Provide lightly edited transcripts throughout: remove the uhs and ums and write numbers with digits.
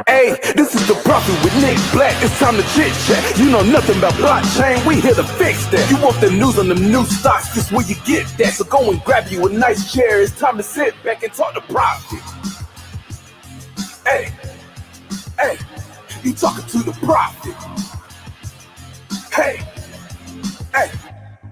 Hey, this is the Prophet with Nick Black. It's time to chit chat. You know nothing about blockchain. We here to fix that. You want the news on them new stocks? This where you get that. So go and grab you a nice chair. It's time to sit back and talk to Prophet. Hey, hey, you talking to the Prophet? Hey, hey.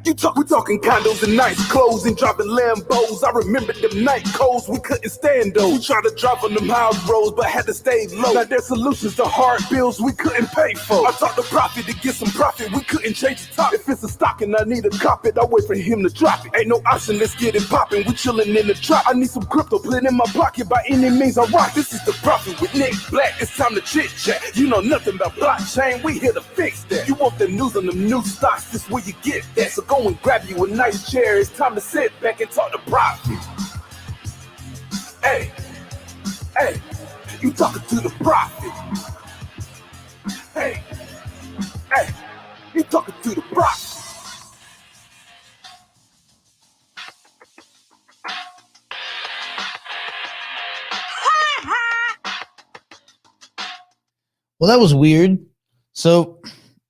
We talking condos and nice clothes and driving Lambos. I remember them night codes, we couldn't stand those. We tried to drive on them house roads, but had to stay low. Now there's solutions to hard bills we couldn't pay for. I talked to Prophet to get some profit, we couldn't change the top. If it's a stock and I need a cop it, I wait for him to drop it. Ain't no option, let's get it poppin', we chillin' in the trap. I need some crypto, put it in my pocket, by any means I rock. This is the Prophet with Nick Black, it's time to chit chat. You know nothing about blockchain, we here to fix that. You want the news on them new stocks, this where you get that. So go and grab you a nice chair. It's time to sit back and talk to Prophet. Hey, hey, you talking to the Prophet. Hey, hey, you talking to the Prophet. Well, that was weird. So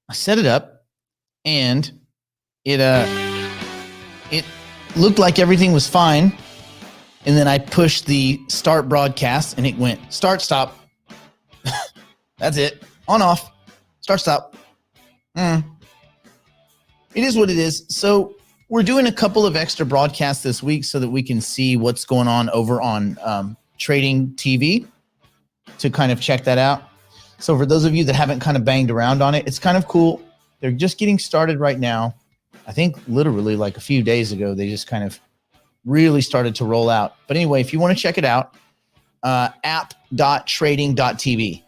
I set it up and it looked like everything was fine. And then I pushed the start broadcast and it went start, stop. That's it. On, off, start, stop. It is what it is. So we're doing a couple of extra broadcasts this week so that we can see what's going on over on Trading TV to kind of check that out. So for those of you that haven't kind of banged around on it, it's kind of cool. They're just getting started right now. I think literally like a few days ago, they just kind of really started to roll out. But anyway, if you want to check it out, app.trading.tv.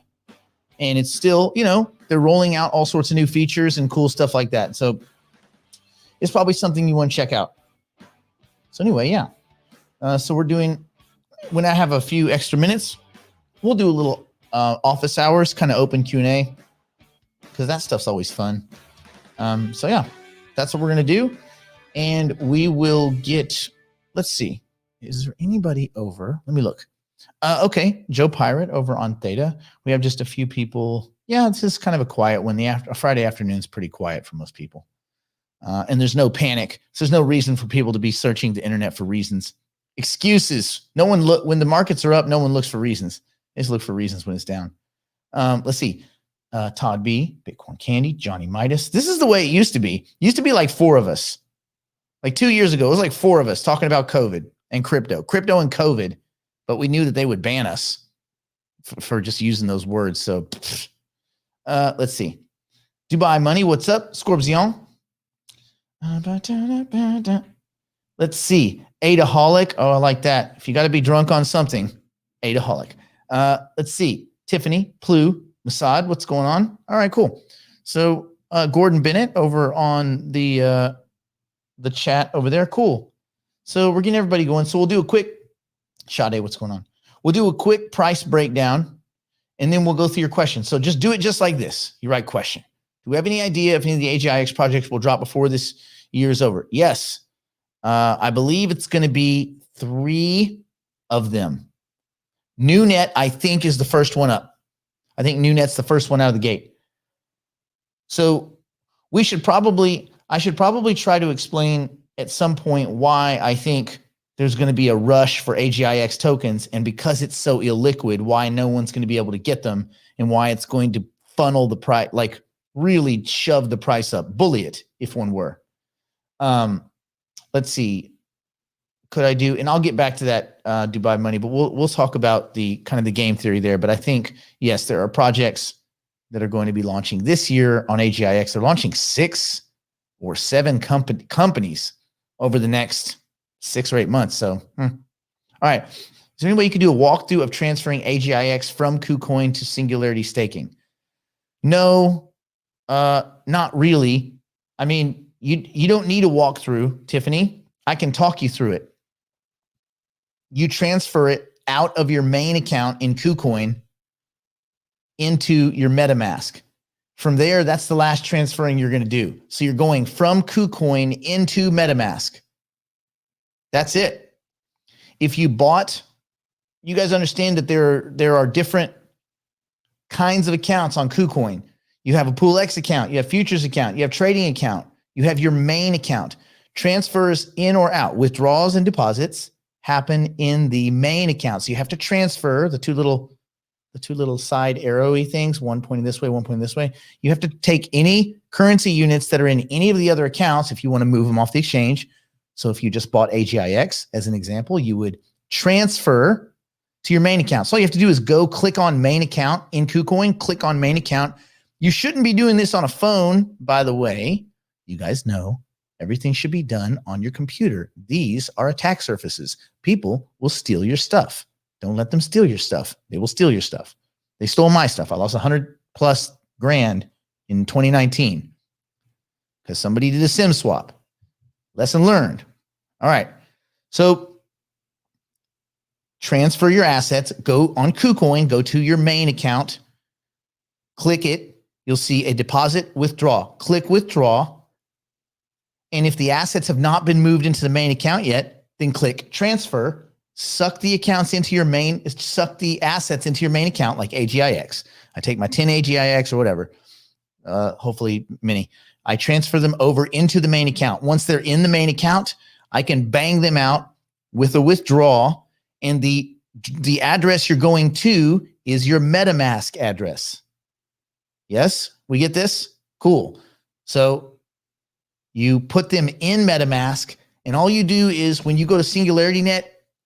And it's still, you know, they're rolling out all sorts of new features and cool stuff like that. So it's probably something you want to check out. So anyway, yeah. So we're doing, when I have a few extra minutes, we'll do a little office hours, kind of open Q&A, because that stuff's always fun. So yeah. That's what we're going to do. And we will get, let's see. Is there anybody over? Let me look. Okay. Joe Pirate over on Theta. We have just a few people. Yeah, it's just kind of a quiet one. A Friday afternoon is pretty quiet for most people. And there's no panic. So there's no reason for people to be searching the internet for reasons. Excuses. No one look when the markets are up, no one looks for reasons. They just look for reasons when it's down. Let's see. Todd B, Bitcoin Candy, Johnny Midas. This is the way it used to be. It used to be like 4 of us. Like 2 years ago, it was like 4 of us talking about COVID and crypto and COVID, but we knew that they would ban us for just using those words. So let's see. Dubai Money, what's up? Scorpion. Let's see. Adaholic. Oh, I like that. If you got to be drunk on something, Adaholic. Let's see. Tiffany, Plu, Masad, what's going on? All right, cool. So Gordon Bennett over on the chat over there. Cool. So we're getting everybody going. So we'll do a quick, Sade, what's going on? We'll do a quick price breakdown, and then we'll go through your questions. So just do it just like this. You write question. Do we have any idea if any of the AGIX projects will drop before this year is over? Yes. I believe it's going to be 3 of them. NewNet, I think, is the first one up. I think NewNet's the first one out of the gate. So I should probably try to explain at some point why I think there's going to be a rush for AGIX tokens, and because it's so illiquid, why no one's going to be able to get them, and why it's going to funnel the price, like really shove the price up, bully it if one were. Let's see. Could I do, and I'll get back to that Dubai Money, but we'll talk about the kind of the game theory there. But I think, yes, there are projects that are going to be launching this year on AGIX. They're launching 6 or 7 companies over the next 6 or 8 months. So, all right. Is there any way you could do a walkthrough of transferring AGIX from KuCoin to Singularity staking? No, not really. I mean, you don't need a walkthrough, Tiffany. I can talk you through it. You transfer it out of your main account in KuCoin into your MetaMask. From there, that's the last transferring you're going to do. So you're going from KuCoin into MetaMask. That's it. If you bought, you guys understand that there are different kinds of accounts on KuCoin. You have a Pool X account, you have futures account, you have trading account, you have your main account. Transfers in or out, withdrawals and deposits happen in the main account. So you have to transfer the two little side arrowy things, one pointing this way, one pointing this way. You have to take any currency units that are in any of the other accounts if you want to move them off the exchange. So if you just bought AGIX as an example, you would transfer to your main account. So all you have to do is go click on main account in KuCoin, click on main account. You shouldn't be doing this on a phone, by the way. You guys know everything should be done on your computer. These are attack surfaces. People will steal your stuff. Don't let them steal your stuff. They will steal your stuff. They stole my stuff. I lost 100+ grand in 2019 because somebody did a SIM swap. Lesson learned. All right. So transfer your assets. Go on KuCoin. Go to your main account. Click it. You'll see a deposit withdraw. Click withdraw. And if the assets have not been moved into the main account yet, then click transfer. Suck the assets into your main account like AGIX. I take my 10 AGIX or whatever, hopefully many. I transfer them over into the main account. Once they're in the main account, I can bang them out with a withdrawal. And the address you're going to is your Metamask address. Yes, we get this? Cool. So you put them in MetaMask, and all you do is when you go to SingularityNet,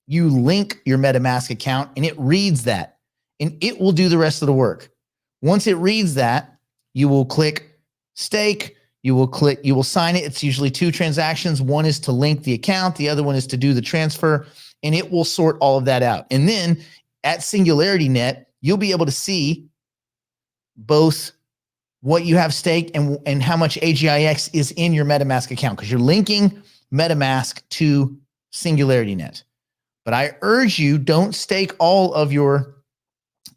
you link your MetaMask account and it reads that, and it will do the rest of the work. Once it reads that, you will click stake. You will sign it. It's usually 2 transactions. One is to link the account. The other one is to do the transfer, and it will sort all of that out. And then at SingularityNet, you'll be able to see both what you have staked and how much AGIX is in your MetaMask account, because you're linking MetaMask to SingularityNet. But I urge you, don't stake all of your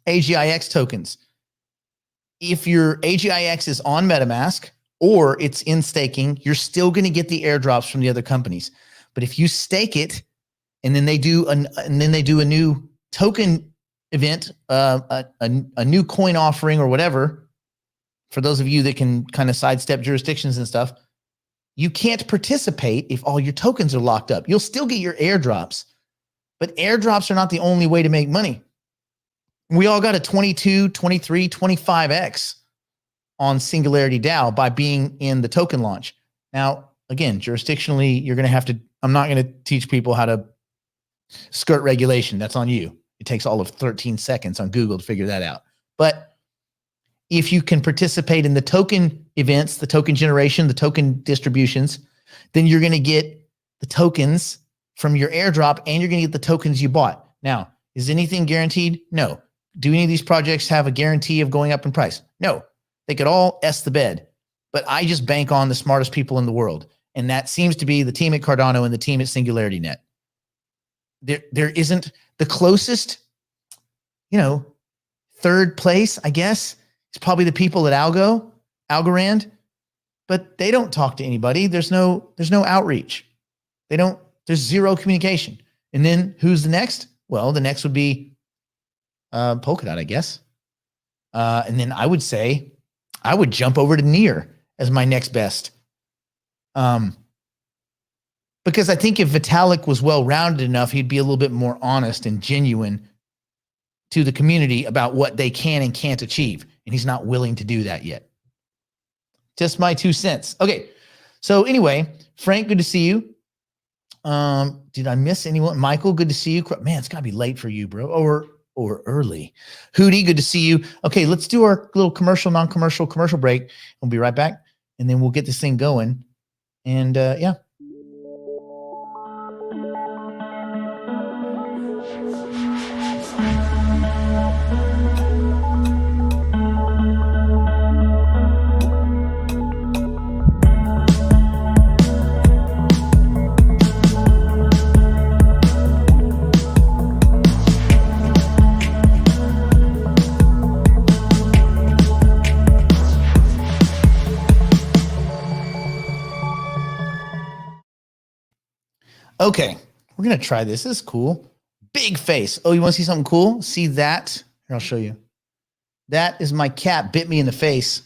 AGIX tokens. If your AGIX is on MetaMask or it's in staking, you're still going to get the airdrops from the other companies. But if you stake it and then they do a new token event, a new coin offering or whatever, for those of you that can kind of sidestep jurisdictions and stuff, you can't participate if all your tokens are locked up. You'll still get your airdrops, but airdrops are not the only way to make money. We all got a 22, 23, 25x on Singularity DAO by being in the token launch. Now, again, jurisdictionally, you're going to have to, I'm not going to teach people how to skirt regulation. That's on you. It takes all of 13 seconds on Google to figure that out. But if you can participate in the token events, the token generation, the token distributions, then you're going to get the tokens from your airdrop and you're going to get the tokens you bought. Now, is anything guaranteed? No. Do any of these projects have a guarantee of going up in price? No. They could all S the bed, but I just bank on the smartest people in the world. And that seems to be the team at Cardano and the team at SingularityNet. There isn't the closest, third place, I guess. It's probably the people at Algorand, but they don't talk to anybody. There's no outreach. There's zero communication. And then who's the next? Well, the next would be Polkadot, I guess. And then I would say I would jump over to Near as my next best. Because I think if Vitalik was well-rounded enough, he'd be a little bit more honest and genuine to the community about what they can and can't achieve. And he's not willing to do that yet. Just my 2 cents. Okay. So anyway, Frank, good to see you. Did I miss anyone? Michael, good to see you. Man, it's gotta be late for you, bro. Or early. Hootie, good to see you. Okay, let's do our little non-commercial break. We'll be right back. And then we'll get this thing going. And yeah. Okay, we're going to try this. This is cool. Big face. Oh, you want to see something cool? See that? Here, I'll show you. That is my cat bit me in the face.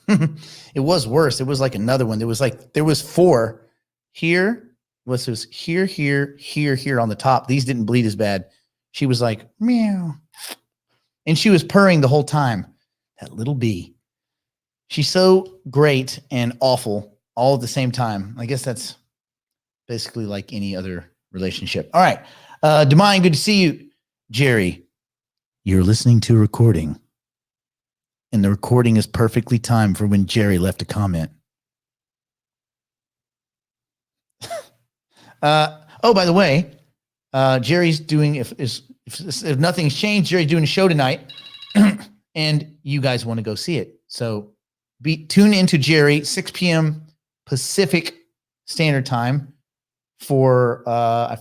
It was worse. It was like another one. There was 4 here. Was here, here on the top. These didn't bleed as bad. She was like, meow. And she was purring the whole time. That little bee. She's so great and awful all at the same time. I guess that's basically like any other relationship. All right. Demine, good to see you. Jerry, you're listening to a recording. And the recording is perfectly timed for when Jerry left a comment. Oh, by the way, Jerry's doing, if nothing's changed, Jerry's doing a show tonight and you guys want to go see it. So tune into Jerry, 6 p.m. Pacific Standard Time for, I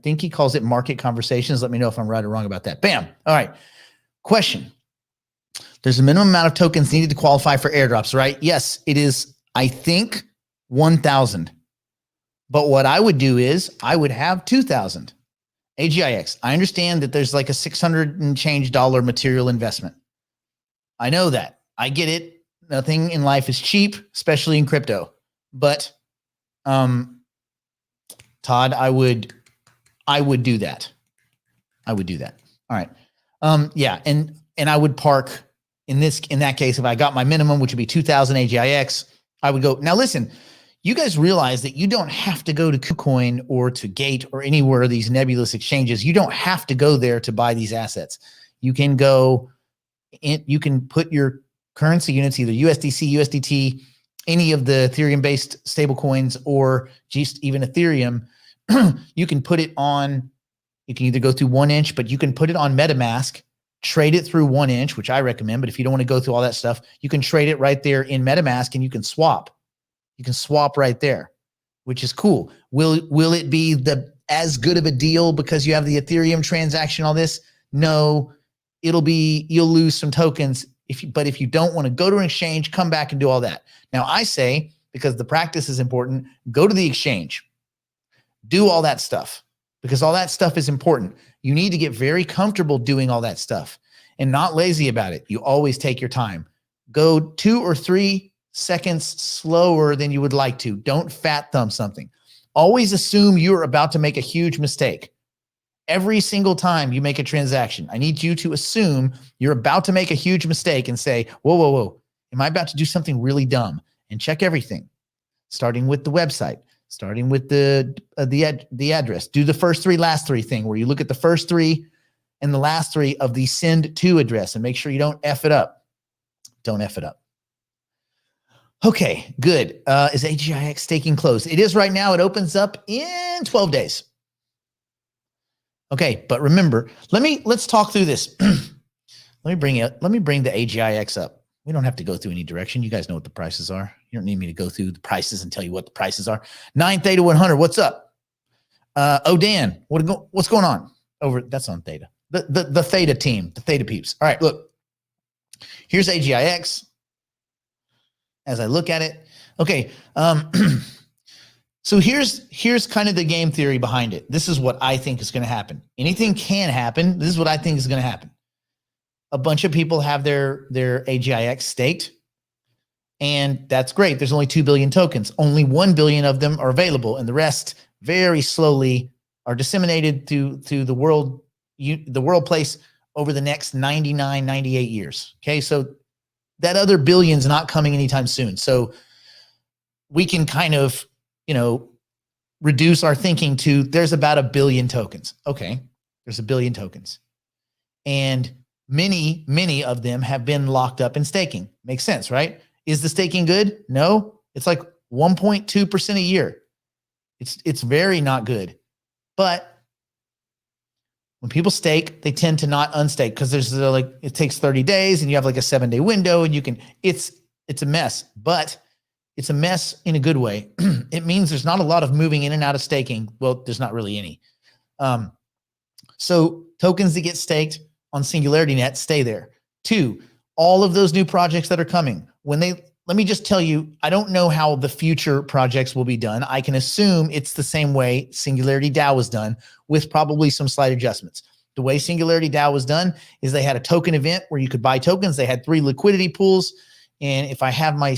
think he calls it Market Conversations. Let me know if I'm right or wrong about that. Bam. All right. Question. There's a minimum amount of tokens needed to qualify for airdrops, right? Yes, it is, I think, 1,000. But what I would do is I would have 2,000 AGIX. I understand that there's like a $600 and change material investment. I know that. I get it. Nothing in life is cheap, especially in crypto. But Todd, I would do that. I would do that. All right. Yeah, and I would park in that case, if I got my minimum, which would be 2,000 AGIX, I would go. Now listen, you guys realize that you don't have to go to KuCoin or to Gate or anywhere of these nebulous exchanges. You don't have to go there to buy these assets. You can go in, you can put your currency units, either USDC, USDT, any of the Ethereum-based stable coins, or just even Ethereum. You can put it on, you can either go through 1inch, but you can put it on Metamask, trade it through 1inch, which I recommend. But if you don't want to go through all that stuff, you can trade it right there in Metamask and you can swap. You can swap right there, which is cool. Will it be as good of a deal because you have the Ethereum transaction, all this? No, you'll lose some tokens. But if you don't want to go to an exchange, come back and do all that. Now I say, because the practice is important, go to the exchange, do all that stuff, because all that stuff is important. You need to get very comfortable doing all that stuff and not lazy about it. You always take your time. Go 2 or 3 seconds slower than you would like to. Don't fat thumb something. Always assume you're about to make a huge mistake. Every single time you make a transaction, I need you to assume you're about to make a huge mistake and say, whoa, whoa, whoa, am I about to do something really dumb? And check everything, starting with the website, starting with the address. Do the first 3, last 3 thing, where you look at the first 3 and the last 3 of the send to address and make sure you don't F it up. Don't F it up. Okay, good. Is AGIX staking closed? It is right now. It opens up in 12 days. Okay, but remember, let's talk through this. Let me bring the AGIX up. We don't have to go through any direction. You guys know what the prices are. You don't need me to go through the prices and tell you what the prices are. 9 Theta 100. What's up? Dan, what's going on over? That's on Theta. The Theta team, the Theta peeps. All right, look. Here's AGIX. As I look at it, okay. So here's kind of the game theory behind it. This is what I think is going to happen. Anything can happen. This is what I think is going to happen. A bunch of people have their AGIX staked, and that's great. There's only 2 billion tokens. Only 1 billion of them are available, and the rest very slowly are disseminated through the world place over the next 99, 98 years. Okay, so that other billion's not coming anytime soon. So we can kind of, reduce our thinking to there's about 1 billion tokens. Okay, there's 1 billion tokens. And many, many of them have been locked up in staking. Makes sense, right? Is the staking good? No, it's like 1.2% a year. It's very not good. But when people stake, they tend to not unstake because there's it takes 30 days and you have like a 7-day window and it's a mess, but it's a mess in a good way. It means there's not a lot of moving in and out of staking. Well, there's not really any. So tokens that get staked on Singularity Net stay there. 2, all of those new projects that are coming, let me just tell you, I don't know how the future projects will be done. I can assume it's the same way Singularity DAO was done, with probably some slight adjustments. The way Singularity DAO was done is they had a token event where you could buy tokens. They had 3 liquidity pools. And if I have my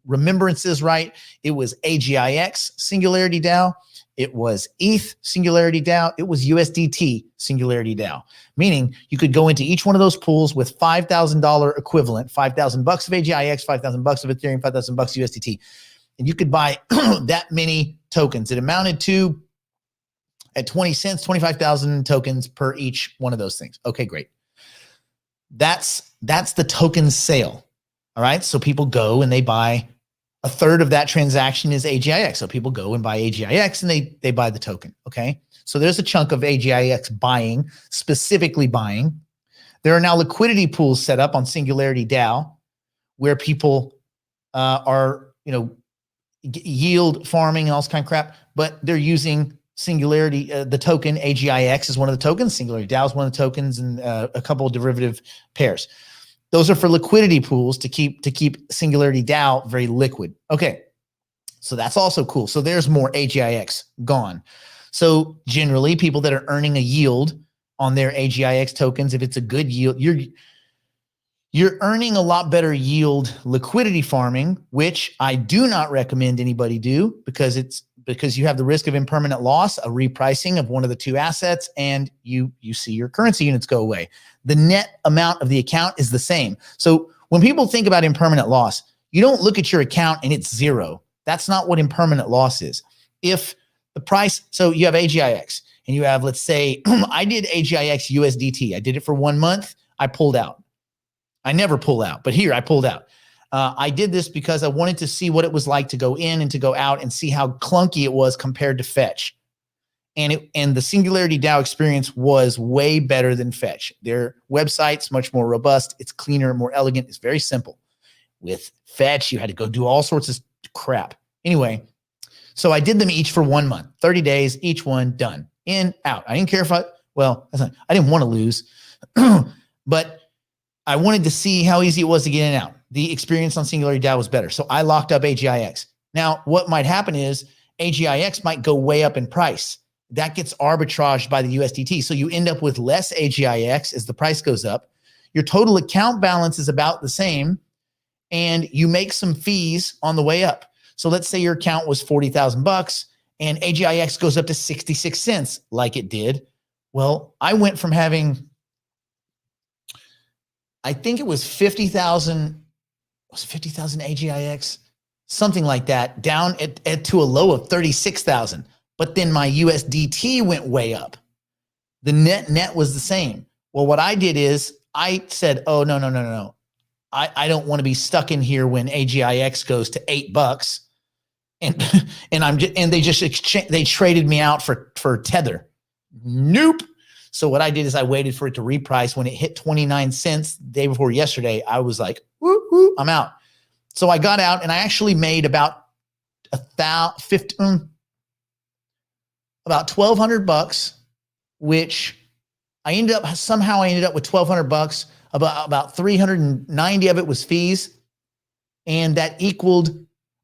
remembrances right, it was AGIX Singularity DAO. It was ETH Singularity DAO. It was USDT Singularity DAO, meaning you could go into each one of those pools with $5,000 equivalent, $5,000 of AGIX, $5,000 of Ethereum, $5,000 USDT. And you could buy that many tokens. It amounted to, at 20 cents, 25,000 tokens per each one of those things. Okay, great. That's the token sale. All right. So people go and they buy, a third of that transaction is AGIX. So people go and buy AGIX and they buy the token. Okay. So there's a chunk of AGIX buying, specifically buying. There are now liquidity pools set up on Singularity DAO where people are, yield farming and all this kind of crap, but they're using Singularity, the token AGIX is one of the tokens. Singularity DAO is one of the tokens, and a couple of derivative pairs. Those are for liquidity pools to keep Singularity DAO very liquid. Okay, so that's also cool. So there's more AGIX gone. So generally, people that are earning a yield on their AGIX tokens, if it's a good yield, you're earning a lot better yield liquidity farming, which I do not recommend anybody do because you have the risk of impermanent loss, a repricing of one of the 2 assets, and you see your currency units go away. The net amount of the account is the same. So when people think about impermanent loss, you don't look at your account and it's 0. That's not what impermanent loss is. If the price, so you have AGIX and you have, let's say, I did AGIX USDT. I did it for 1 month. I pulled out. I never pull out, but here I pulled out. I did this because I wanted to see what it was like to go in and to go out and see how clunky it was compared to Fetch. And the Singularity DAO experience was way better than Fetch. Their website's much more robust. It's cleaner, more elegant. It's very simple. With Fetch, you had to go do all sorts of crap. Anyway, so I did them each for 1 month, 30 days, each one done, in, out. I didn't care if I didn't want to lose, but I wanted to see how easy it was to get in and out. The experience on Singularity DAO was better. So I locked up AGIX. Now, what might happen is AGIX might go way up in price. That gets arbitraged by the USDT. So you end up with less AGIX as the price goes up. Your total account balance is about the same, and you make some fees on the way up. So let's say your account was $40,000 and AGIX goes up to 66 cents like it did. Well, I went from having, I think it was 50,000 AGIX, something like that, down to a low of 36,000. But then my USDT went way up. The net was the same. Well, what I did is I said, oh, no. I don't want to be stuck in here when AGIX goes to $8 and they traded me out for Tether. Nope. So what I did is I waited for it to reprice. When it hit 29 cents the day before yesterday, I was like, woo, I'm out. So I got out and I actually made about $1,200, which I ended up with $1,200. About 390 of it was fees. And that equaled,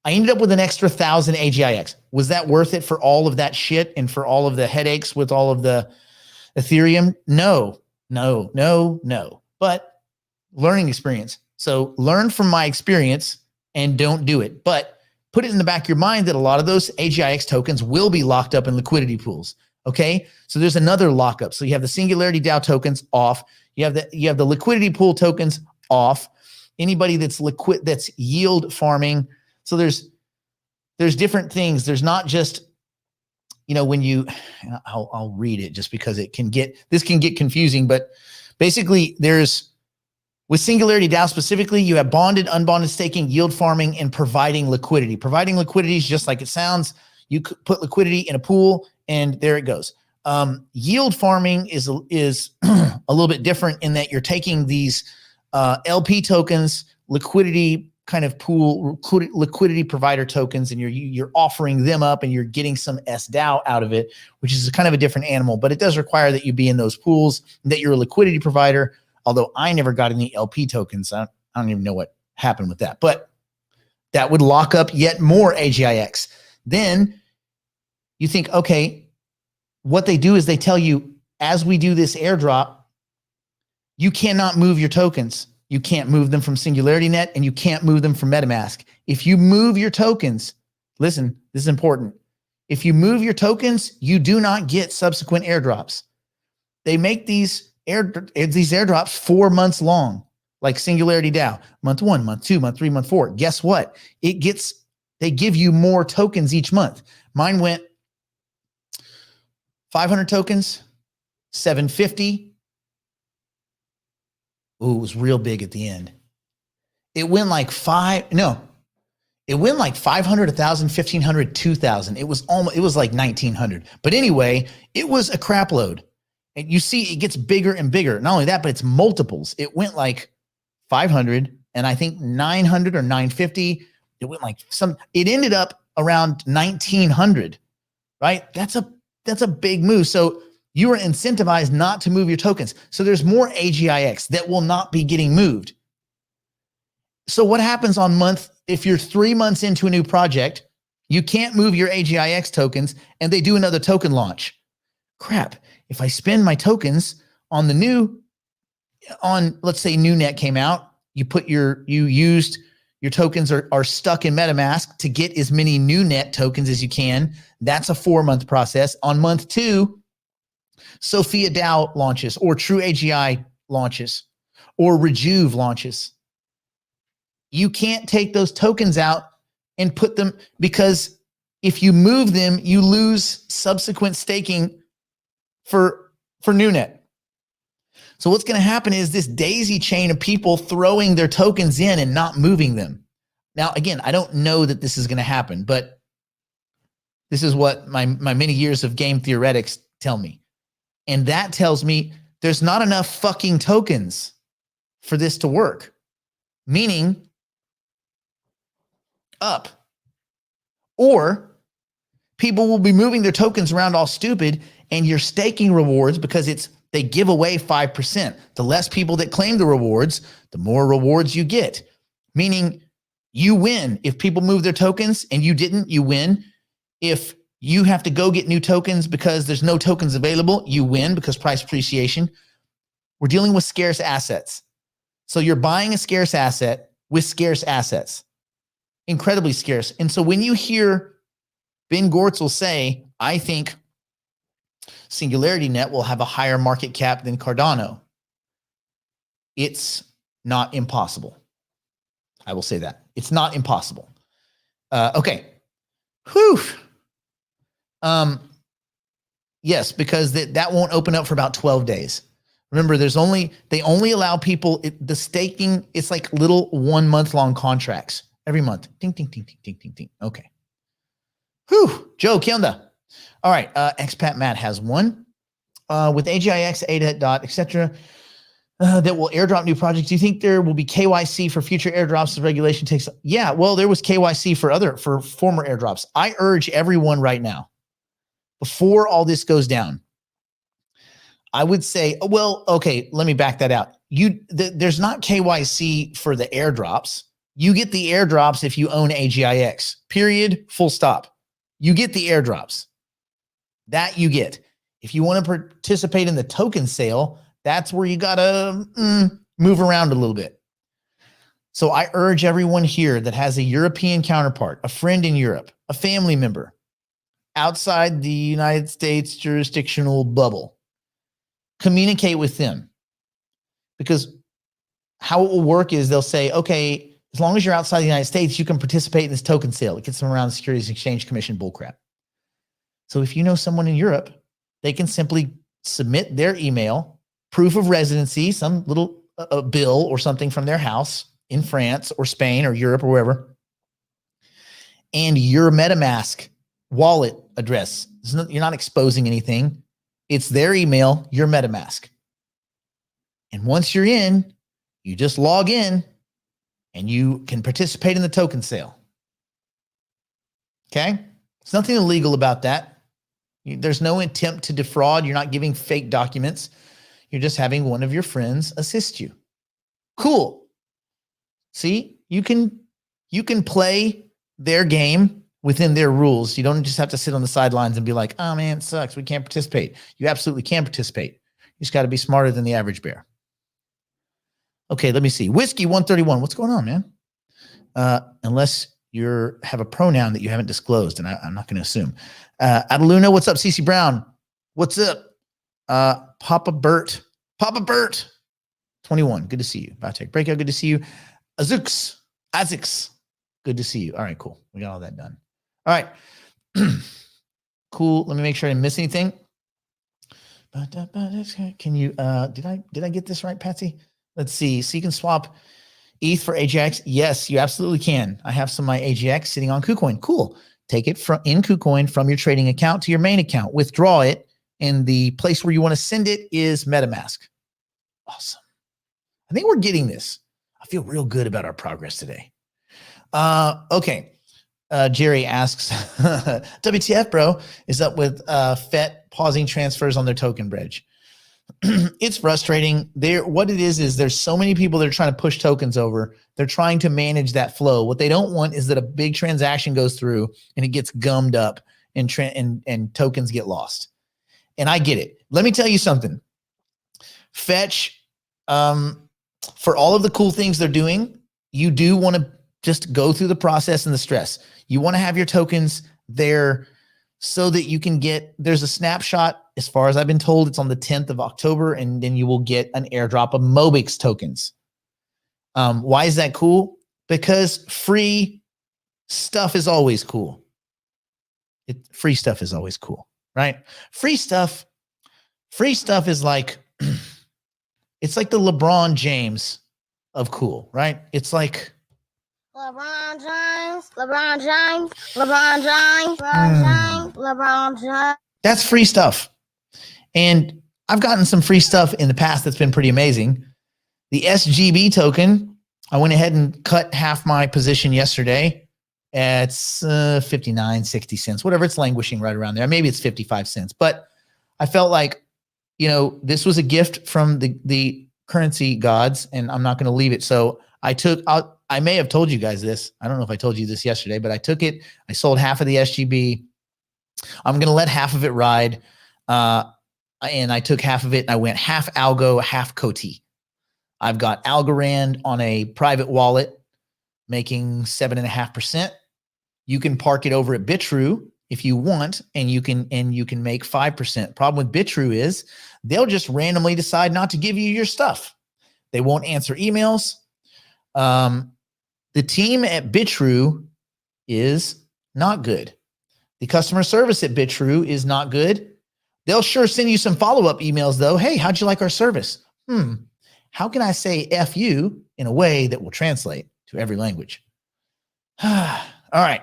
I ended up with an extra 1,000 AGIX. Was that worth it for all of that shit and for all of the headaches with all of the Ethereum? No. But learning experience. So learn from my experience and don't do it. But put it in the back of your mind that a lot of those AGIX tokens will be locked up in liquidity pools. Okay. So there's another lockup. So you have the Singularity DAO tokens off. You have the liquidity pool tokens off. Anybody that's that's yield farming. So there's different things. There's not just, when you, I'll read it just because this can get confusing, but basically with Singularity DAO specifically, you have bonded, unbonded staking, yield farming, and providing liquidity. Providing liquidity is just like it sounds. You could put liquidity in a pool and there it goes. Yield farming is a little bit different in that you're taking these LP tokens, liquidity kind of pool, liquidity provider tokens, and you're offering them up and you're getting some SDAO out of it, which is kind of a different animal, but it does require that you be in those pools, that you're a liquidity provider. Although I never got any LP tokens. I don't even know what happened with that, but that would lock up yet more AGIX. Then you think, okay, what they do is they tell you as we do this airdrop, you cannot move your tokens. You can't move them from SingularityNet, and you can't move them from MetaMask. If you move your tokens, listen, this is important. If you move your tokens, you do not get subsequent airdrops. They make these airdrops 4 months long, like Singularity DAO, month 1, month 2, month 3, month 4. Guess what? They give you more tokens each month. Mine went 500 tokens, 750. Ooh, it was real big at the end. It went like 500, 1,000, 1,500, 2,000. It was like 1,900. But anyway, it was a crap load. And you see, it gets bigger and bigger. Not only that, but it's multiples. It went like 500 and I think 900 or 950. It went like it ended up around 1,900, right? That's a big move. So you are incentivized not to move your tokens. So there's more AGIX that will not be getting moved. So what happens if you're 3 months into a new project, you can't move your AGIX tokens and they do another token launch. Crap. If I spend my tokens on let's say NewNet came out, you used your tokens are stuck in MetaMask to get as many NewNet tokens as you can. That's a 4-month process. On month 2, Sophia DAO launches, or True AGI launches, or Rejuve launches. You can't take those tokens out and put them, because if you move them, you lose subsequent staking for NewNet. So what's going to happen is this daisy chain of people throwing their tokens in and not moving them. Now, again, I don't know that this is going to happen, but this is what my many years of game theoretics tell me. And that tells me there's not enough fucking tokens for this to work. Meaning up. Or people will be moving their tokens around all stupid, and your staking rewards, because they give away 5%. The less people that claim the rewards, the more rewards you get. Meaning you win. If people move their tokens and you didn't, you win. If you have to go get new tokens because there's no tokens available, you win because price appreciation. We're dealing with scarce assets. So you're buying a scarce asset with scarce assets. Incredibly scarce. And so when you hear Ben Gortzel say, I think SingularityNet will have a higher market cap than Cardano, it's not impossible. I will say that. It's not impossible. Okay. Whew. Yes, because that won't open up for about 12 days. Remember, they only allow people, the staking, it's like little 1 month long contracts every month. Ding, ding, ding, ding, ding, ding, ding. Okay. Whew. Joe, ¿qué onda? All right. Expat Matt has one. With AGIX, ADA, DOT, etc., that will airdrop new projects. Do you think there will be KYC for future airdrops as regulation takes? Yeah, well, there was KYC for former airdrops. I urge everyone right now, before all this goes down, I would say, well, okay, let me back that out. There's not KYC for the airdrops. You get the airdrops if you own AGIX, period, full stop. You get the airdrops. That you get. If you want to participate in the token sale, that's where you got to move around a little bit. So I urge everyone here that has a European counterpart, a friend in Europe, a family member outside the United States jurisdictional bubble, communicate with them. Because how it will work is they'll say, okay, as long as you're outside the United States, you can participate in this token sale. It gets them around the Securities and Exchange Commission bullcrap. So if you know someone in Europe, they can simply submit their email, proof of residency, some little bill or something from their house in France or Spain or Europe or wherever, and your MetaMask wallet address. You're not exposing anything. It's their email, your MetaMask. And once you're in, you just log in and you can participate in the token sale. Okay? There's nothing illegal about that. There's no attempt to defraud. You're not giving fake documents. You're just having one of your friends assist you. Cool. See, you can play their game within their rules. You don't just have to sit on the sidelines and be like, oh man, it sucks, we can't participate. You absolutely can participate. You just got to be smarter than the average bear. Okay, let me see. Whiskey 131. What's going on, man? Unless you have a pronoun that you haven't disclosed, and I'm not going to assume. Adeluna, what's up? CC Brown, what's up? Papa Bert 21. Good to see you. Biotech Breakout, good to see you. Azix, good to see you. All right, cool. We got all that done. All right. Cool. Let me make sure I didn't miss anything. Can you, did I get this right, Patsy? Let's see. So you can swap ETH for AGX. Yes, you absolutely can. I have some of my AGX sitting on KuCoin. Cool. Take it in KuCoin from your trading account to your main account. Withdraw it, and the place where you want to send it is Metamask. Awesome. I think we're getting this. I feel real good about our progress today. Okay. Jerry asks, WTF, bro, is up with FET pausing transfers on their token bridge. It's frustrating. What it is there's so many people that are trying to push tokens over. They're trying to manage that flow. What they don't want is that a big transaction goes through and it gets gummed up and tokens get lost. And I get it. Let me tell you something. Fetch, for all of the cool things they're doing, you do want to just go through the process and the stress. You want to have your tokens there so that you can there's a snapshot. As far as I've been told, it's on the 10th of October, and then you will get an airdrop of Mobix tokens. Why is that cool? Because free stuff is always cool. Free stuff is always cool, right? Free stuff is like, it's like the LeBron James of cool, right? It's like LeBron James. That's free stuff. And I've gotten some free stuff in the past that's been pretty amazing. The SGB token, I went ahead and cut half my position yesterday. It's 59, 60 cents, whatever. It's languishing right around there. Maybe it's 55 cents. But I felt like, this was a gift from the currency gods, and I'm not going to leave it. So I may have told you guys this. I don't know if I told you this yesterday, but I took it. I sold half of the SGB. I'm going to let half of it ride. And I took half of it. And I went half Algo, half Coty. I've got Algorand on a private wallet making 7.5%. You can park it over at Bitrue if you want, and you can make 5%. Problem with Bitrue is they'll just randomly decide not to give you your stuff. They won't answer emails. The team at Bitrue is not good. The customer service at Bitrue is not good. They'll sure send you some follow-up emails though. Hey, how'd you like our service? How can I say F you in a way that will translate to every language? All right.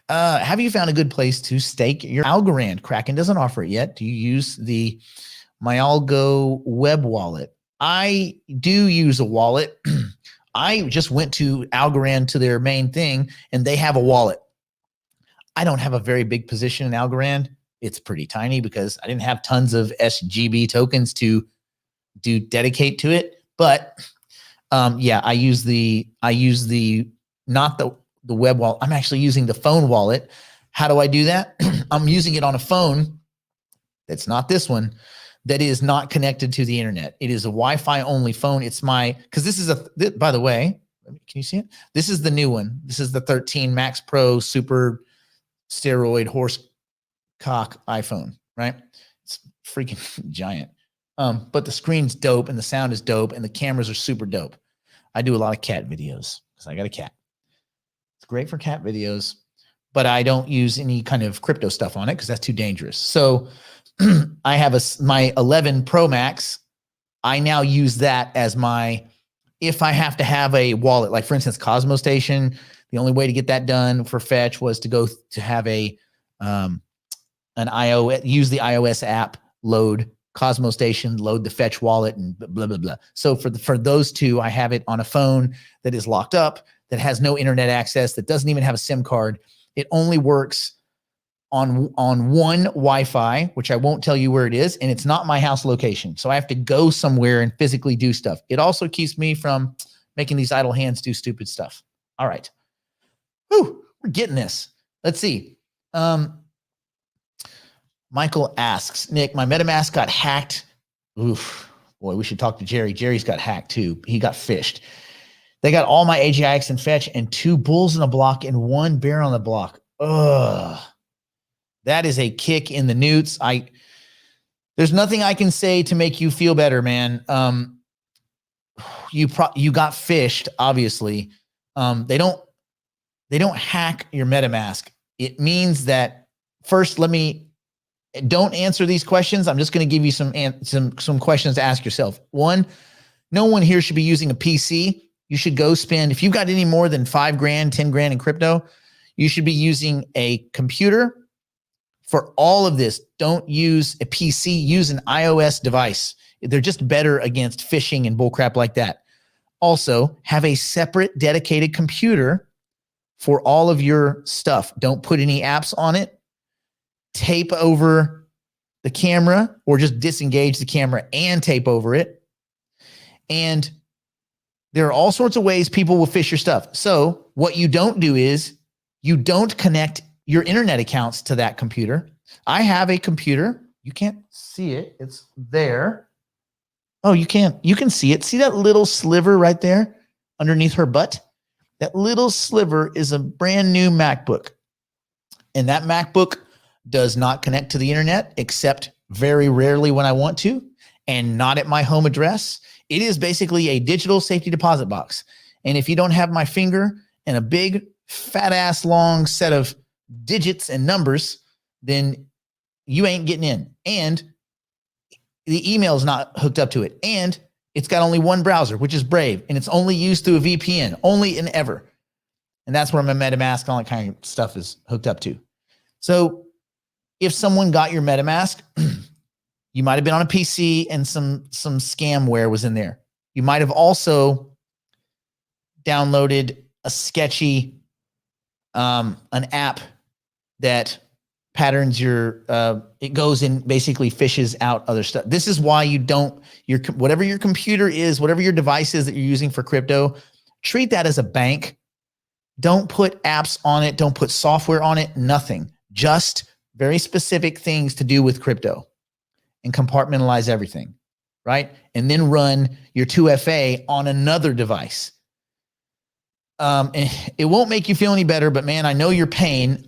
Have you found a good place to stake your Algorand? Kraken doesn't offer it yet. Do you use the MyAlgo web wallet? I do use a wallet. I just went to Algorand, to their main thing, and they have a wallet. I don't have a very big position in Algorand. It's pretty tiny because I didn't have tons of SGB tokens to dedicate to it. But yeah, I use the not the web wallet. I'm actually using the phone wallet. How do I do that? I'm using it on a phone that's not this one, that is not connected to the internet. It is a Wi-Fi only phone. It's because this is by the way, can you see it? This is the new one. This is the 13 Max Pro Super Steroid Horse Cock iPhone, right? It's freaking giant. But the screen's dope and the sound is dope and the cameras are super dope. I do a lot of cat videos because I got a cat. It's great for cat videos, but I don't use any kind of crypto stuff on it because that's too dangerous. So I have my 11 Pro Max. I now use that as if I have to have a wallet, like for instance, Cosmo Station, the only way to get that done for Fetch was to go to have use the iOS app, load Cosmo Station, load the Fetch wallet, and blah, blah, blah. So for those two, I have it on a phone that is locked up, that has no internet access, that doesn't even have a SIM card. It only works on one Wi-Fi, which I won't tell you where it is, and it's not my house location. So I have to go somewhere and physically do stuff. It also keeps me from making these idle hands do stupid stuff. All right. Whew, we're getting this. Let's see. Michael asks, Nick, my MetaMask got hacked. Oof. Boy, we should talk to Jerry. Jerry's got hacked too. He got fished. They got all my AGIX and fetch and 2 bulls in a block and 1 bear on the block. Ugh. That is a kick in the newts. There's nothing I can say to make you feel better, man. You got fished, obviously. They don't hack your MetaMask. It means that first, don't answer these questions. I'm just going to give you some questions to ask yourself. One, no one here should be using a PC. You should go spend, if you've got any more than $5 grand, 10 grand in crypto, you should be using a computer for all of this. Don't use a PC, use an iOS device. They're just better against phishing and bullcrap like that. Also, have a separate dedicated computer for all of your stuff. Don't put any apps on it. Tape over the camera or just disengage the camera and tape over it. And there are all sorts of ways people will phish your stuff. So what you don't do is you don't connect your internet accounts to that computer. I have a computer. You can't see it. It's there. Oh, you can see it. See that little sliver right there underneath her butt? That little sliver is a brand new MacBook. And that MacBook does not connect to the internet except very rarely when I want to, and not at my home address. It is basically a digital safety deposit box. And if you don't have my finger and a big fat ass long set of digits and numbers, then you ain't getting in. And the email is not hooked up to it. And it's got only one browser, which is Brave. And it's only used through a VPN, only and ever. And that's where my MetaMask and all that kind of stuff is hooked up to. So if someone got your MetaMask, you might have been on a PC and some scamware was in there. You might have also downloaded a sketchy, an app that patterns it goes and basically fishes out other stuff. This is why you don't, whatever your computer is, whatever your device is that you're using for crypto, treat that as a bank. Don't put apps on it. Don't put software on it. Nothing. Just very specific things to do with crypto. And compartmentalize everything, right? And then run your 2FA on another device. And it won't make you feel any better, but man, I know your pain.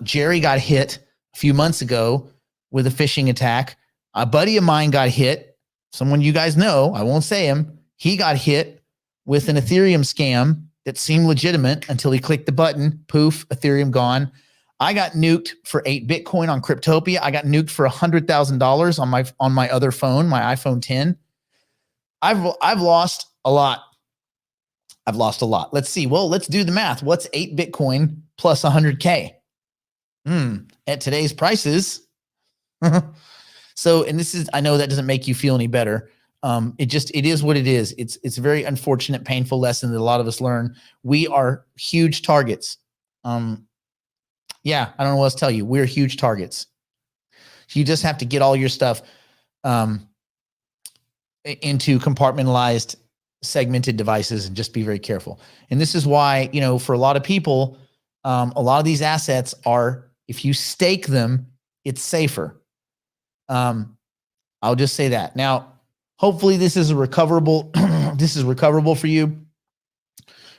Jerry got hit a few months ago with a phishing attack. A buddy of mine got hit. Someone you guys know, I won't say him. He got hit with an Ethereum scam that seemed legitimate until he clicked the button. Poof, Ethereum gone. I got nuked for 8 Bitcoin on Cryptopia. I got nuked for $100,000 on my other phone, my iPhone 10. I've lost a lot. I've lost a lot. Let's see. Well, let's do the math. What's 8 Bitcoin plus 100K? At today's prices. So, and this is, I know that doesn't make you feel any better. It is what it is. It's a very unfortunate, painful lesson that a lot of us learn. We are huge targets. Yeah, I don't know what else to tell you. We're huge targets. You just have to get all your stuff into compartmentalized, segmented devices and just be very careful. And this is why, for a lot of people, a lot of these assets are, if you stake them, it's safer. I'll just say that. Now, hopefully this is recoverable. This is recoverable for you.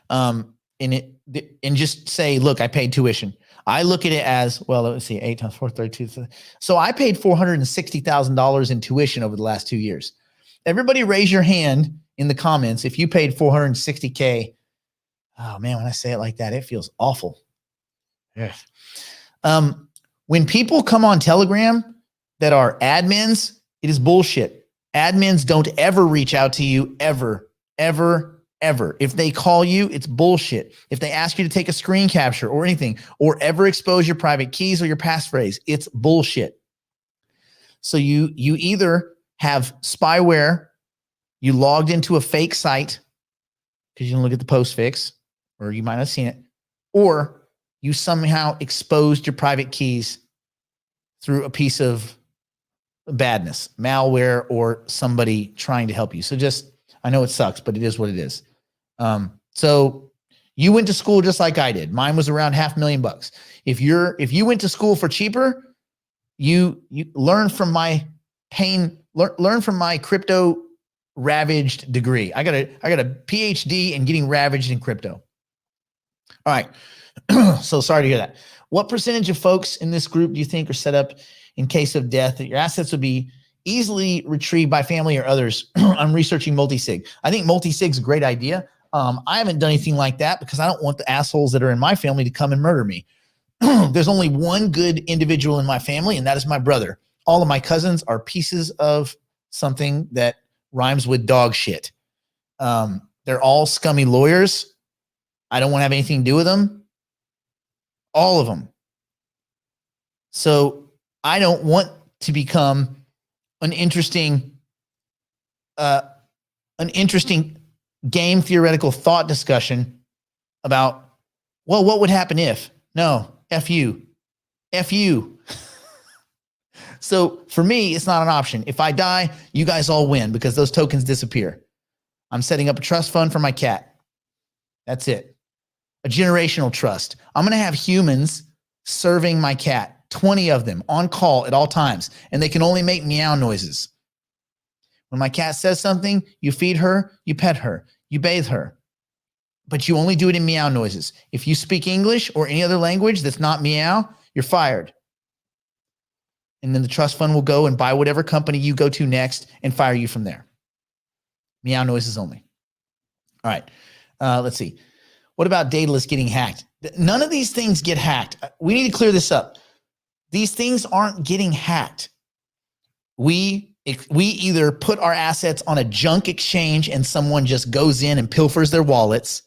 And just say, look, I paid tuition. I look at it as, well, let's see, 8 times 4, 32. So I paid $460,000 in tuition over the last 2 years. Everybody raise your hand in the comments if you paid $460K. Oh man, when I say it like that, it feels awful. Yeah. When people come on Telegram that are admins, it is bullshit. Admins don't ever reach out to you, ever. If they call you, it's bullshit. If they ask you to take a screen capture or anything, or ever expose your private keys or your passphrase, it's bullshit. So you either have spyware, you logged into a fake site because you didn't look at the postfix, or you might not have seen it, or you somehow exposed your private keys through a piece of badness, malware, or somebody trying to help you. So just, I know it sucks, but it is what it is. So You went to school just like I did. Mine was around $500,000. If you went to school for cheaper, you learn from my pain, learn from my crypto ravaged degree. I got a PhD in getting ravaged in crypto. All right. So sorry to hear that. What percentage of folks in this group do you think are set up in case of death that your assets would be easily retrieved by family or others? I'm researching multi-sig. I think multi-sig is a great idea. I haven't done anything like that because I don't want the assholes that are in my family to come and murder me. There's only one good individual in my family, and that is my brother. All of my cousins are pieces of something that rhymes with dog shit. They're all scummy lawyers. I don't want to have anything to do with them. All of them. So I don't want to become an interesting game theoretical thought discussion about, well, what would happen if? No, F you. F you. So for me, it's not an option. If I die, you guys all win because those tokens disappear. I'm setting up a trust fund for my cat. That's it. A generational trust. I'm going to have humans serving my cat, 20 of them on call at all times, and they can only make meow noises. When my cat says something, you feed her, you pet her, you bathe her, but you only do it in meow noises. If you speak English or any other language that's not meow, you're fired. And then the trust fund will go and buy whatever company you go to next and fire you from there. Meow noises only. All right. Let's see. What about Daedalus getting hacked? None of these things get hacked. We need to clear this up. These things aren't getting hacked. We either put our assets on a junk exchange and someone just goes in and pilfers their wallets,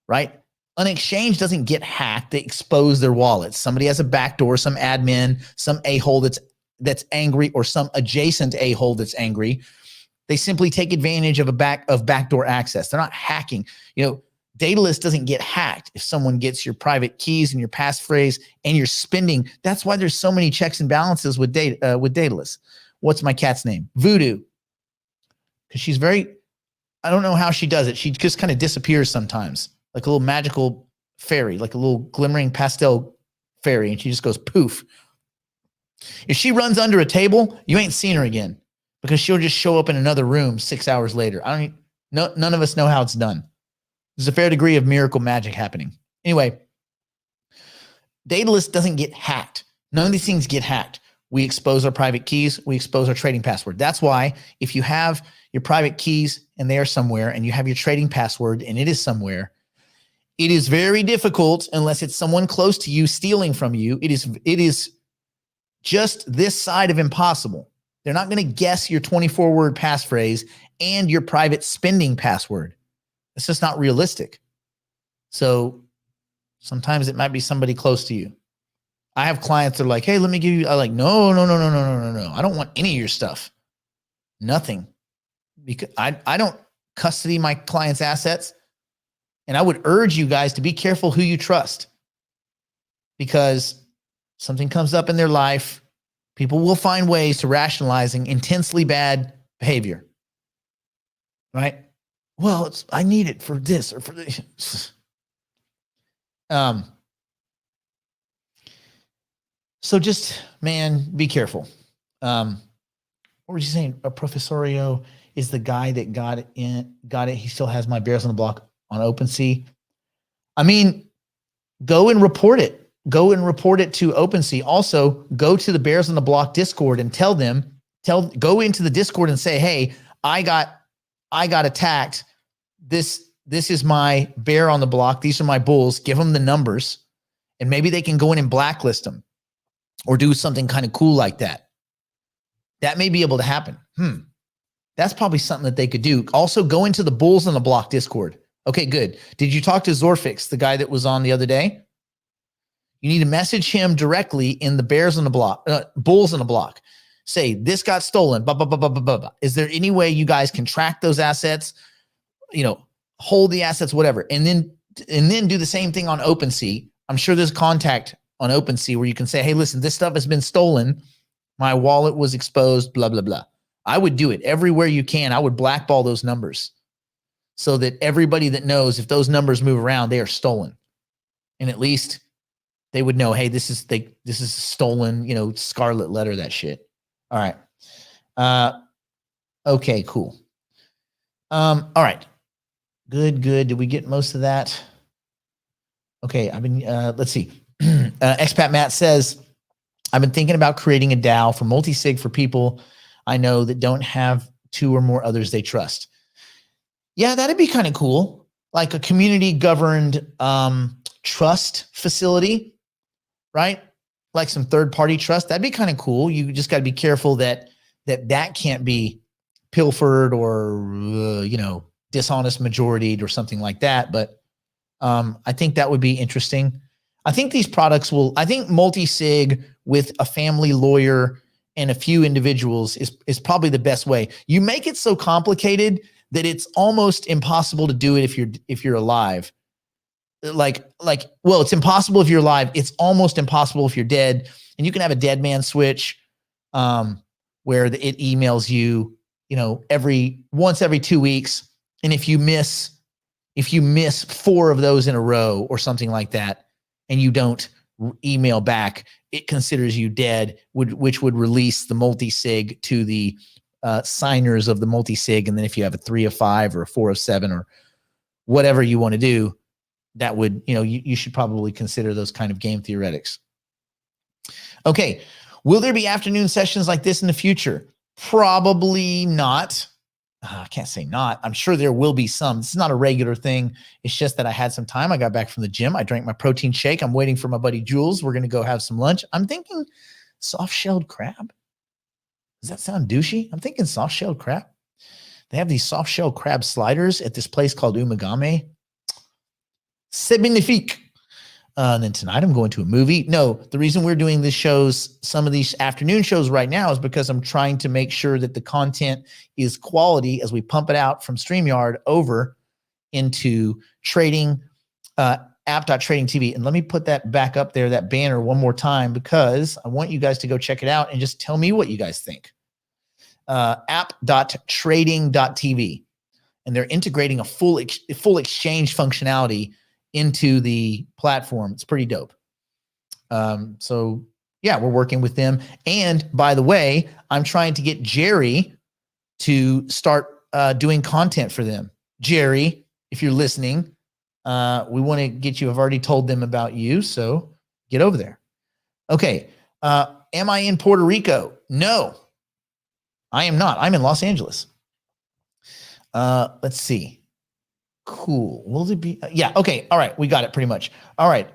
right? An exchange doesn't get hacked. They expose their wallets. Somebody has a backdoor, some admin, some a-hole that's angry, or some adjacent a-hole that's angry. They simply take advantage of backdoor access. They're not hacking. Daedalus doesn't get hacked if someone gets your private keys and your passphrase and your spending. That's why there's so many checks and balances with Daedalus. What's my cat's name? Voodoo. Because she's I don't know how she does it. She just kind of disappears sometimes, like a little magical fairy, like a little glimmering pastel fairy, and she just goes poof. If she runs under a table, you ain't seen her again because she'll just show up in another room 6 hours later. None of us know how it's done. There's a fair degree of miracle magic happening. Anyway, Daedalus doesn't get hacked. None of these things get hacked. We expose our private keys. We expose our trading password. That's why if you have your private keys and they are somewhere and you have your trading password and it is somewhere, it is very difficult unless it's someone close to you stealing from you. It is just this side of impossible. They're not going to guess your 24-word passphrase and your private spending password. It's just not realistic. So sometimes it might be somebody close to you. I have clients that are like, hey, let me give you, I'm like, no. I don't want any of your stuff. Nothing. Because I don't custody my clients' assets. And I would urge you guys to be careful who you trust. Because something comes up in their life, people will find ways to rationalizing intensely bad behavior. Right? Well, I need it for this or for this. So just, man, be careful. What were you saying? A professorio is the guy that got it. He still has my bears on the block on OpenSea. I mean, go and report it. Go and report it to OpenSea. Also, go to the Bears on the Block Discord and go into the Discord and say, hey, I got attacked. This is my bear on the block. These are my bulls. Give them the numbers, and maybe they can go in and blacklist them or do something kind of cool like that. That may be able to happen. That's probably something that they could do. Also, go into the Bulls on the Block Discord. Okay, good. Did you talk to Zorfix, the guy that was on the other day? You need to message him directly in the Bears on the Block, Bulls on the Block. Say, this got stolen, blah, blah, blah, blah, blah, blah. Is there any way you guys can track those assets? Hold the assets, whatever. And then do the same thing on OpenSea. I'm sure there's contact on OpenSea where you can say, hey, listen, this stuff has been stolen. My wallet was exposed, blah, blah, blah. I would do it everywhere you can. I would blackball those numbers. so that everybody that knows if those numbers move around, they are stolen. And at least they would know, hey, this is stolen, scarlet letter, that shit. All right. Okay, cool. All right. Good. Did we get most of that? Okay, let's see. Expat Matt says, I've been thinking about creating a DAO for multi-sig for people I know that don't have 2 or more others they trust. Yeah, that'd be kind of cool. Like a community governed trust facility, right? Like some third party trust. That'd be kind of cool. You just got to be careful that can't be pilfered or, dishonest majoritied or something like that. But I think that would be interesting. I think these products I think multi-sig with a family lawyer and a few individuals is probably the best way. You make it so complicated that it's almost impossible to do it if you're alive. Well, it's impossible if you're alive. It's almost impossible if you're dead. And you can have a dead man switch where it emails you, once every 2 weeks. And if you miss 4 of those in a row or something like that, and you don't email back, it considers you dead, which would release the multi-sig to the signers of the multi-sig. And then if you have a 3 of 5 or a 4 of 7 or whatever you want to do, that would, you should probably consider those kind of game theoretics. Okay. Will there be afternoon sessions like this in the future? Probably not. I can't say not. I'm sure there will be some. This is not a regular thing. It's just that I had some time. I got back from the gym. I drank my protein shake. I'm waiting for my buddy Jules. We're going to go have some lunch. I'm thinking soft-shelled crab. Does that sound douchey? I'm thinking soft-shelled crab. They have these soft-shelled crab sliders at this place called Umagame. C'est magnifique. And then tonight I'm going to a movie. No, the reason we're doing this some of these afternoon shows right now is because I'm trying to make sure that the content is quality as we pump it out from StreamYard over into trading, app.trading TV. And let me put that back up there, that banner one more time, because I want you guys to go check it out and just tell me what you guys think. App.trading.tv. And they're integrating a full exchange functionality into the platform. It's pretty dope. So yeah, we're working with them. And by the way, I'm trying to get Jerry to start doing content for them. Jerry, if you're listening, we want to get you. I've already told them about you, so get over there. Okay. Am I in Puerto Rico? No, I am not. I'm in Los Angeles. Let's see. Cool. Will it be? Yeah. Okay. All right. We got it pretty much. All right.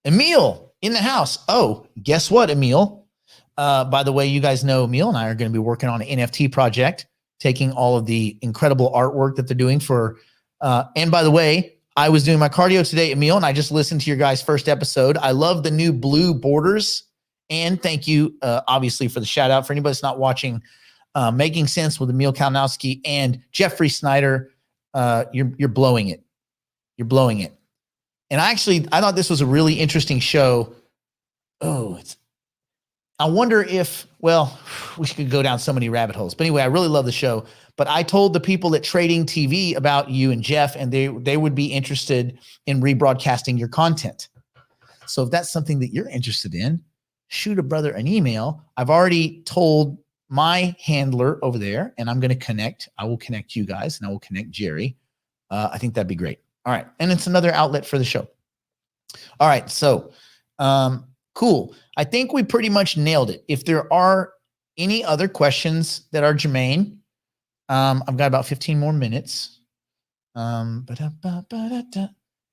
Emil in the house. Oh, guess what, Emil? By the way, you guys know Emil and I are going to be working on an NFT project, taking all of the incredible artwork that they're doing for, and by the way, I was doing my cardio today, Emil, and I just listened to your guys' first episode. I love the new blue borders. And thank you, obviously, for the shout out. For anybody that's not watching, Making Sense with Emil Kalinowski and Jeffrey Snyder. You're blowing it. You're blowing it. And I thought this was a really interesting show. I wonder if, we could go down so many rabbit holes. But anyway, I really love the show. But I told the people at Trading TV about you and Jeff, and they would be interested in rebroadcasting your content. So if that's something that you're interested in, shoot a brother an email. I've already told my handler over there, and I'm going to connect. I will connect you guys, and I will connect Jerry. I think that'd be great. All right. And it's another outlet for the show. All right. So, cool. I think we pretty much nailed it. If there are any other questions that are germane, I've got about 15 more minutes. Yeah,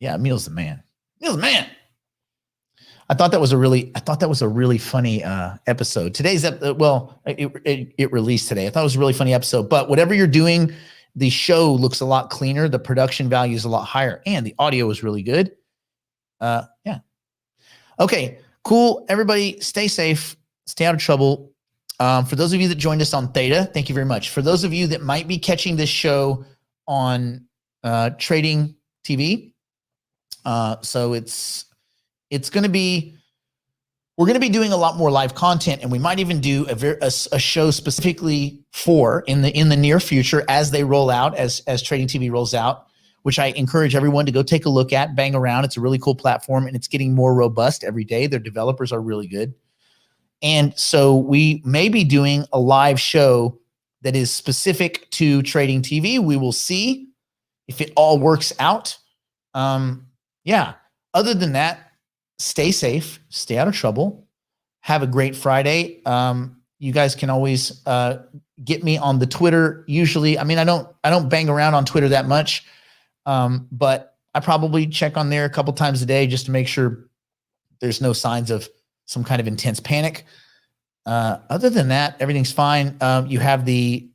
Emil's the man. Emil's the man. I thought that was a really funny episode. Today's it released today. I thought it was a really funny episode. But whatever you're doing, the show looks a lot cleaner. The production value is a lot higher, and the audio is really good. Yeah. Okay. Cool. Everybody, stay safe. Stay out of trouble. For those of you that joined us on Theta, thank you very much. For those of you that might be catching this show on Trading TV, so it's going to be, we're going to be doing a lot more live content, and we might even do a show specifically in the near future as they roll out, as Trading TV rolls out. which I encourage everyone to go take a look at, bang around. It's a really cool platform, and it's getting more robust every day. Their developers are really good. And so we may be doing a live show that is specific to trading TV. We will see if it all works out. Yeah. Other than that, stay safe, stay out of trouble. Have a great Friday. You guys can always get me on the Twitter. Usually, I mean, I don't bang around on Twitter that much, but I probably check on there a couple times a day just to make sure there's no signs of some kind of intense panic. Other than that, everything's fine. You have the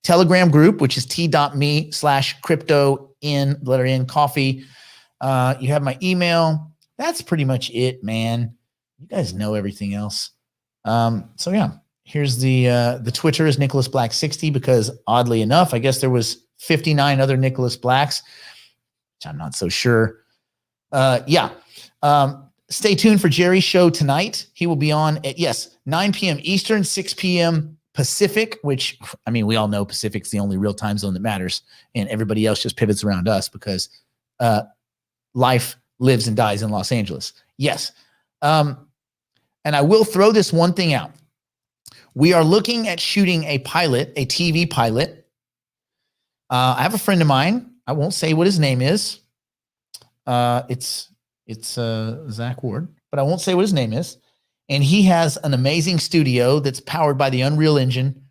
Telegram group, which is t.me/crypto letter N coffee. You have my email. That's pretty much it, man. You guys know everything else. So yeah, here's the Twitter is Nicholas Black 60, because oddly enough, I guess there was 59 other Nicholas Blacks, which I'm not so sure. Yeah. Stay tuned for Jerry's show tonight. He will be on at 9 p.m. Eastern, 6 p.m. Pacific, which, I mean, we all know Pacific's the only real time zone that matters, and everybody else just pivots around us because life lives and dies in Los Angeles. Yes. And I will throw this one thing out. We are looking at shooting a pilot, a TV pilot. I have a friend of mine. I won't say what his name is. It's Zach Ward, but I won't say what his name is. And he has an amazing studio that's powered by the Unreal Engine.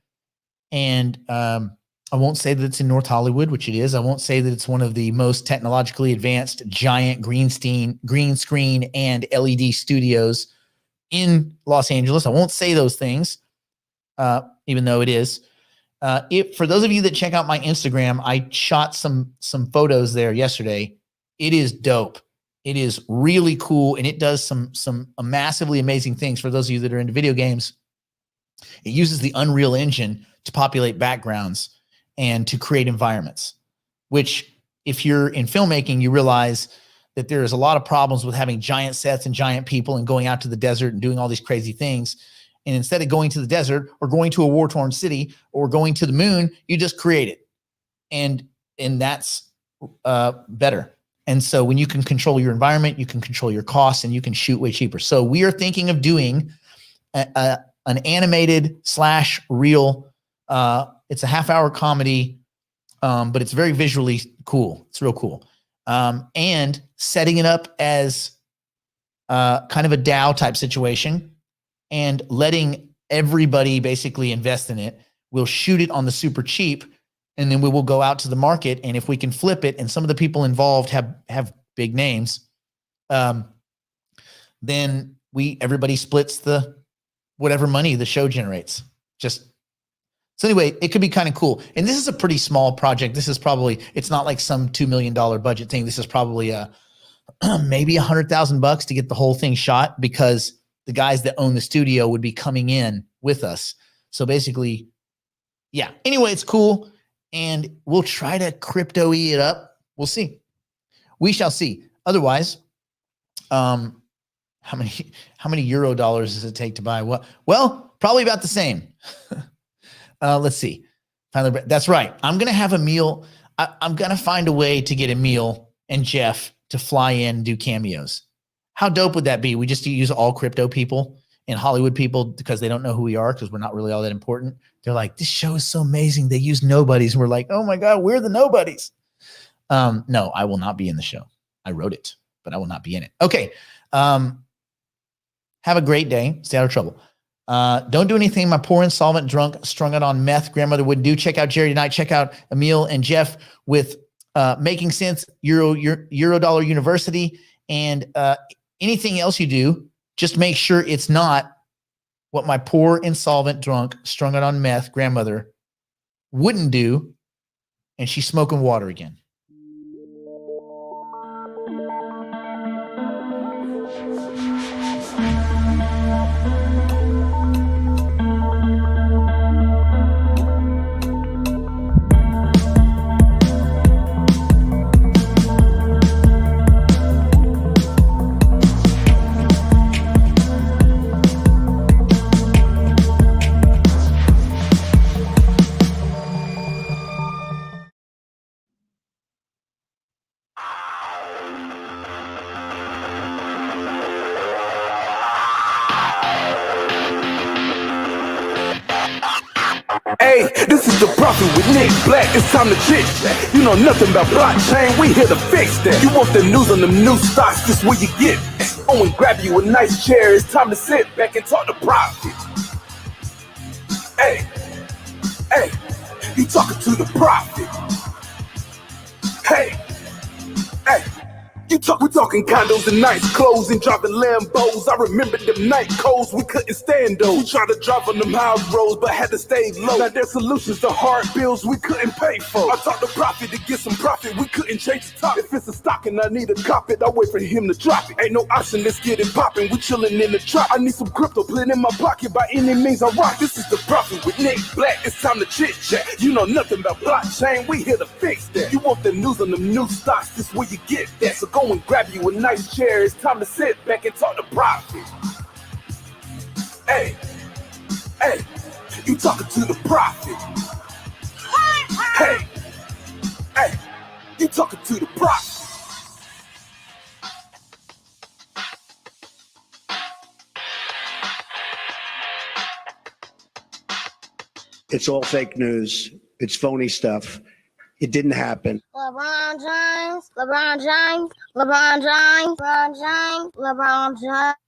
And I won't say that it's in North Hollywood, which it is. I won't say that it's one of the most technologically advanced giant green screen and LED studios in Los Angeles. I won't say those things, even though it is. For those of you that check out my Instagram, I shot some photos there yesterday. It is dope. It is really cool, and it does some massively amazing things. For those of you that are into video games, it uses the Unreal Engine to populate backgrounds and to create environments, which if you're in filmmaking, you realize that there is a lot of problems with having giant sets and giant people and going out to the desert and doing all these crazy things. And instead of going to the desert or going to a war-torn city or going to the moon, you just create it. And that's better. And so when you can control your environment, you can control your costs, and you can shoot way cheaper. So we are thinking of doing an animated / real, it's a half-hour comedy, but it's very visually cool. It's real cool. And setting it up as kind of a DAO type situation and letting everybody basically invest in it. We'll shoot it on the super cheap, and then we will go out to the market. And if we can flip it, and some of the people involved have big names, then everybody splits the whatever money the show generates. So anyway, it could be kind of cool. And this is a pretty small project. This is it's not like some $2 million budget thing. This is probably maybe $100,000 to get the whole thing shot, because the guys that own the studio would be coming in with us. So basically, yeah. Anyway, it's cool. And we'll try to crypto-y it up. We'll see. We shall see. Otherwise, how many euro dollars does it take to buy what? Well, probably about the same. Let's see. That's right. I'm going to have a meal. I'm going to find a way to get Emil and Jeff to fly in and do cameos. How dope would that be? We just use all crypto people and Hollywood people because they don't know who we are, because we're not really all that important. They're like, this show is so amazing. They use nobodies. And we're like, oh my God, we're the nobodies. No, I will not be in the show. I wrote it, but I will not be in it. Okay. Have a great day. Stay out of trouble. Don't do anything my poor insolvent drunk strung out on meth grandmother would do. Check out Jerry tonight. Check out Emil and Jeff with Making Sense Eurodollar University, and anything else you do, just make sure it's not what my poor insolvent drunk strung out on meth grandmother wouldn't do, and she's smoking water again. Hey, this is the Prophet with Nick Black. It's time to chit chat. You know nothing about blockchain. We here to fix that. You want the news on them new stocks? This where you get. Oh, and grab you a nice chair. It's time to sit back and talk to Prophet. Hey, hey, you talking to the Prophet. Hey, hey. We talking condos and nice clothes and driving Lambos. I remember them night codes, we couldn't stand those. We tried to drive on them high roads, but had to stay low. Now there's solutions to hard bills we couldn't pay for. I talked to Prophet to get some profit, we couldn't change the top. If it's a stock and I need to cop it, I wait for him to drop it. Ain't no option, let's get it popping. We chilling in the trap. I need some crypto, put it in my pocket by any means I rock. This is the Prophet with Nick Black. It's time to chit chat. You know nothing about blockchain, we here to fix that. You want the news on them new stocks, this where you get that. So go and grab you a nice chair. It's time to sit back and talk to Prophet. Hey, hey, you talking to the Prophet. Hey, hey, you talking to the Prophet. It's all fake news. It's phony stuff. It didn't happen. LeBron James, LeBron James, LeBron James, LeBron James, LeBron James.